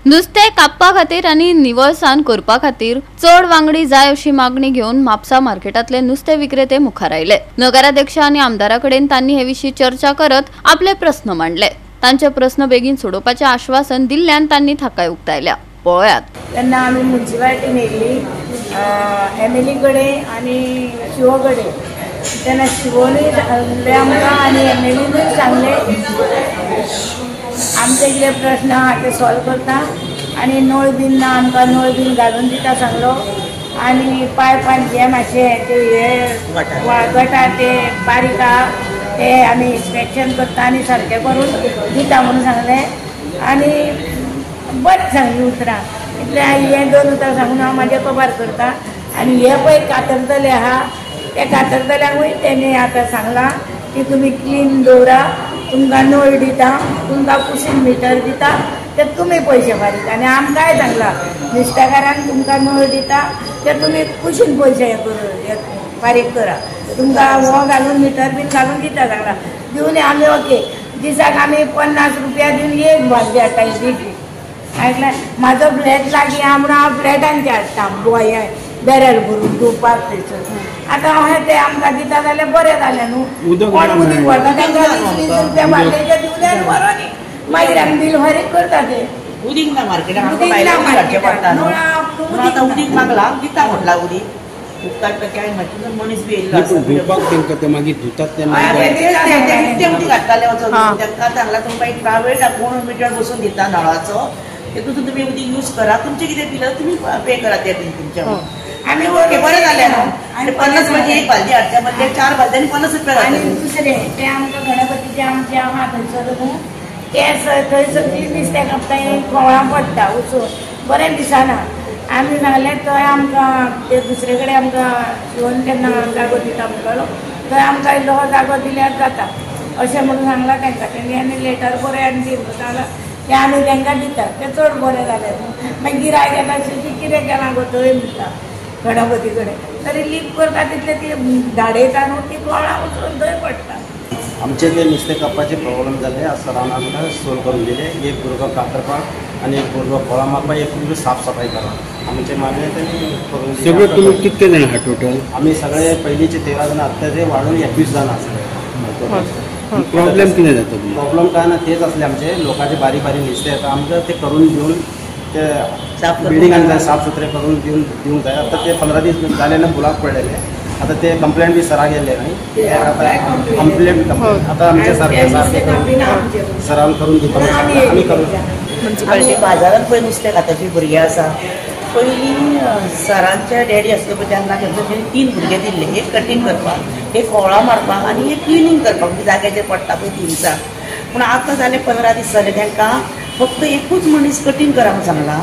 नुस्तें कापपा खातीर आनी निवळसाण करपा खातीर चड वांगडी जाय अशी मागणी घेवन म्हापसा मार्केटांतले नुस्तें विक्रेते मुखार आयले। नगराध्यक्ष आनी आमदारा कडेन तांणी हे विशीं चर्चा करत आपले प्रस्न मांडले। तांचे प्रस्न बेगीन सोडोवपाचें आश्वासन दिल्ल्यान तांणी थाकाय उक्तायल्या। पळयात। तेन्ना आमी म्युनिसिपालिटीन येयल्ली MLA कडेन आनी शिवो कडेन, तेन्ना शिवोनूय सांगलें आमकां आनी MLAनूय सांगलें आमचे कितें प्रश्न आहा ते सॉल्व करता आनी नळ बीन ना आमकां नळ बीन घालून दिता सांगलो आनी पायपान जे मातशें ते हे गटार ते बारीक आहा ते आमी इन्स्पेक्शन करता आनी सारकें करून दिता म्हणून सांगलें आनी बरें सांगली उतरां। इतलें हे 2 उतरां सांगून हांव म्हाजें कबार करता आनी हे पळय कातरतले आहा ते कातरतल्यांकूय तेणी आतां सांगलां की तुमी क्लीन दवरा, तुमकां नळ दिता, तुमकां कुशीन मिटर दिता ते तुमी पयशे फारीक आनी आमकांय सांगलां नुस्तेकारांक तुमकां नळ दिता ते तुमी कुशीन पयशे फारीक करा, तुमकां हो घालून मिटर बीन घालून दिता सांगलां। दिवन आमी ओके दिसाक आमी 50 रुपया दिवन एक भाजी हाडटा दिवची। आयकलें म्हाजो फ्लॅट लागीं आहा म्हणून हांव फ्लॅटांचे हाडटा गोंया बॅरल भरून दिवपाक थंयसर। आतां हांवें ते आमकां दिता जाल्यार बरें जालें न्हू। कोण उदीक व्हरता तांकां 20 रुपया बाटलेचे दिवले आनी बरो न्ही, मागीर आमी बील फारीक करता ते उदीक ना मार्केटान आमकां भायल्यान हाडचें पडटा न्हू। म्हणून आतां उदीक मागला दिता म्हटला उदीक उपकार काय मागीर मनीस बी येयल्लो आसा दिवपाक तेंकां ते मागीर दितात ते उदीक हाडटाले वचून तांकां सांगलां तुमकां एक प्रायवेट अकाउंट मिटर बसून दिता नळाचो तेतून तुमी उदीक यूज करा, तुमचें कितें बिल तुमी पे करा ते तुमच्या आनी ओके बरें जालें न्हू। आनी 50 रुपयाची एक बालदी हाडच्या बदले 4 बालद्यांनी 50 रुपया घातले। आनी दुसरें ते आमकां गणपतीचे आमचे आहा थंयसर न्हू ते थंयसर नुस्तें कापता कोवळां पडटा वचून बरें दिसना। आमी सांगलें थंय आमकां ते दुसरे कडेन आमकां शिवोन केन्ना जागो दिता म्हणटालो थंय आमकां इल्लो जागो दिल्यार जाता अशें म्हणून सांगलां तांकां। तेणी आनी लेटर बरें आनी दी सांगलां ते आमी तांकां दिता ते चड बरें जालें न्हू। मागीर गिरायक येता कितें केलां गो थंय म्हणटा गणपती कडेन तरी लीक करता तितले ती धाडयता न्हू ती कोवळां वचून थंय पडटा। आमचे ते नुस्तें कापपाचे प्रॉब्लेम जाले सरान आमकां सोल्व करून दिले। एक भुरगो कातरपाक आनी एक भुरगो फळां मारपाक एक भुरगो साफ सफाई करपाक आमचे मागणी त्यांनी करून दिली। सगळे तुम्ही कितके जाण आहात टोटल? आम्ही सगळे पयलींचे 13 जाण आतां वाढून 21 जाण आसले। प्रॉब्लेम कितें जाता? प्रॉब्लेम काय ना तेच असले आमचे लोकांचे बारीक बारीक नुस्तें येता आमकां ते करून दिवन ते बिल्डिंगांनी साफ सुथरे करून दिवंक जाय। आतां ते 15 दीस जाले ना बुलाक पडलेले आतां ते कंप्लेंट बी सराक गेले न्ही आतां कंप्लेंट आतां आमचे सारके सरान करून दिता आमी करून। आमचे बाजारांत पळय नुस्तें खाताची भुरगीं आसा पयलीं सरांचे डॅडी आसले पळय तेन्ना तेंचे 3 भुरगे दिल्ले, एक कटींग करपाक एक कोवळां मारपाक आनी एक क्लिनींग करपाक जाग्याचेर पडटा पळय 3 दिसा। पूण आतां जाले 15 दीस जाले तांकां फक्त एकूच मनीस कटींग करा म्हणून सांगलां।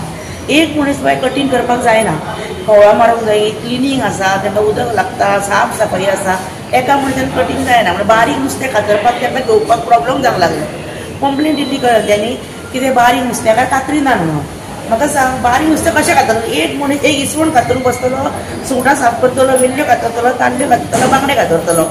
एक मनीस बाय कटींग करपाक जायना, कोवळां मारूंक जाय, क्लिनींग आसा तांकां उदक लागता, साफ सफाई आसा, एका मनशान कटींग जायना म्हणजे बारीक नुस्तें खातरपाक तांकां घेवपाक प्रॉब्लेम जावंक लागलो। कंप्लेंट दिल्ली तेणी कितें बारीक नुस्तेंकार कातरिना म्हणून। म्हाका सांग बारीक नुस्तें कशें खातलो? एक मनीस एक इसवण खातरून बसतलो, सुंगटां साफ करतलो, वेल्ल्यो कातरतलो, तांबडे कातरतलो, बांगडे कातरतलो,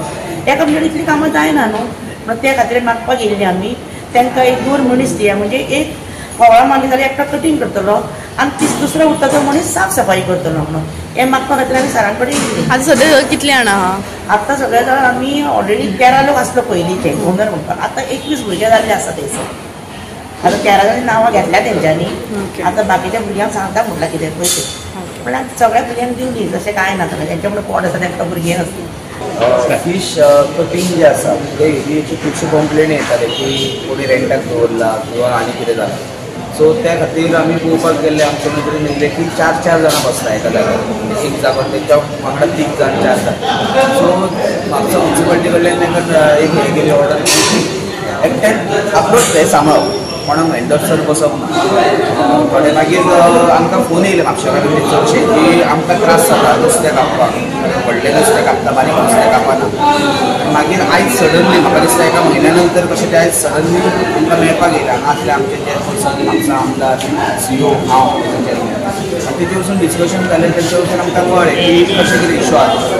एका मनशान इतली कामां जायना न्हू। म्हणून त्या खातीर मागपाक येयल्ली आमी तांकां एक 2 मनीस दिया म्हणजे एक कोवळां मारली जाल्यार एकटो कटींग करतलो आनी दुसरो उरता तो मनीस साफ सफाई करतलो म्हणून हें मागपा खातीर आमी सरां कडेन येयल्ली। आतां सद्या कितले जाण आहा? आतां सगळे जाण आमी ऑलरेडी 13 लोक आसलो पयलींचे ओनर म्हणपाक, आतां 21 भुरगे जाल्ले आसा थंयसर। आतां 13 जाणांनी नांवां घेतल्या तेंच्यांनी, आतां बाकीच्या भुरग्यांक सांगता म्हटल्यार कितें पयशे पण सगळ्या भुरग्यांक दिवली तशें कांय ना तेंच्या कडेन पोट आसा तांकां भुरगीं नासली। फिश कटींग जे आसा ते हेची खुबशी कंप्लेन येताले की कोणी रेंटाक दवरला किंवा आनी कितें जालां, सो त्या खातीर आमी पळोवपाक गेल्ले आमच्या नदरेन येयले की 4 जाणां बसता एका जाग्यार, एक जागो तेंच्या वांगडा 3 जाण 4 जाण। सो म्हापसा म्युनिसिपालिटी कडल्यान तांकां एक हे गेली ऑर्डर एकट्यान अप्रोच ते सांबाळप, कोणाक वेंडर्सार बसप ना। थोडे मागीर आमकां फोन येयले म्हापशा कडल्यान चडशे की आमकां त्रास जाता नुस्तें कापपाक, व्हडलें नुस्तें कापता बारीक नुस्तें कापना। मागीर आयज सडनली म्हाका दिसता एका म्हयन्या नंतर कशें ते आयज सडनली आमकां मेळपाक येयला हांगा आमचे जे म्हापसा आमदार CEO हांव तेजे वचून डिस्कशन जालें तेंचे वचून आमकां कळ्ळें की कशें कितें इशू आसा।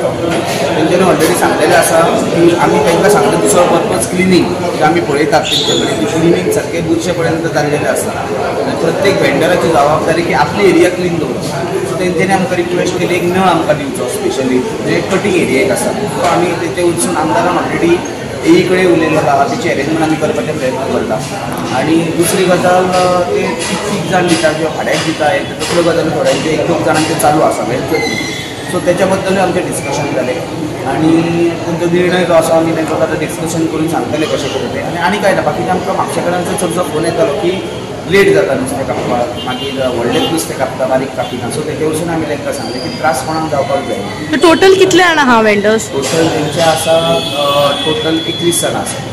तेंच्यांनी ऑलरेडी सांगलेलें आसा की आमी तांकां सांगलें दुसरो पर्पज क्लिनींग जे आमी पळयतात तेंचे कडेन क्लिनींग सारकें बुरशे पर्यंत जाल्लेलें आसता। प्रत्येक वेंडराची जबाबदारी की आपली एरिया क्लीन दवरप. सो तेंच्यांनी आमकां रिक्वेस्ट केली एक नळ आमकां दिवचो स्पेशली म्हणजे कटींग एरिया एक आसा. सो आमी तेचे वचून आमदारान ऑलरेडी एई कडेन उलयल्लो आहा, तेचे अरेंजमेंट आमी करपाचे प्रयत्न करता. आनी दुसरी गजाल ते तीग जाण दिता किंवा भाड्याक दिता तसल्यो गजाली थोड्यांचे एक दोन जाणांचे चालू आसा वेंचर. सो त्याच्या बद्दलूय आमचें डिस्कशन जालें आनी तुमचो निर्णय जो आसा आमी तांकां आतां डिस्कशन करून सांगतले कशें करून तें. आनी काय ना बाकीचे आमकां म्हापशेकारांचो चडसो फोन येतालो की लेट जाता नुस्तें कापपाक, मागीर व्हडलें नुस्तें कापता बारीक कापिना. सो तेजे वचून आमी तांकां सांगलें की त्रास कोणाक जावपाक जाय. टोटल कितले जाण आहा वेंडर्स? टोटल तेंचे आसा टोटल 21 जाणां आसा.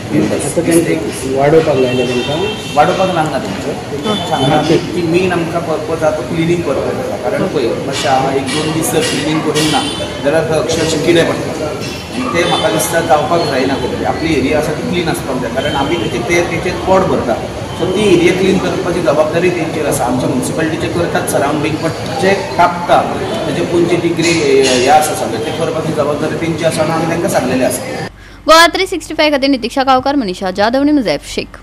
वाडोवपाक लायले तांकां वाडोवपाक लागना तेंचे सांगना की मेन आमकां पर्पज आसा तो क्लिनींग पर्पज आसा. कारण पळय मातशें हांव 1-2 दीस जर क्लिनींग करूंक ना जाल्यार अक्षरशः कितें पडटा ते म्हाका दिसता जावपाक जायना खंय. आपली एरिया आसा ती क्लीन आसपाक जाय कारण आमी तेचेर पोट भरता. सो ती एरिया क्लीन करपाची जबाबदारी तेंचेर आसा. आमच्या म्युन्सिपालिटीचे करतात सरावंडींग बट जे कापता तेजे कोणची डिग्री हें आसा सगळें ते करपाची जबाबदारी तेंची आसा आनी आमी तांकां सांगलेलें आसा. गोवा 365 खातीर नितीक्षा गांवकार, मनीषा जाधव आनी मुजैफ शेख.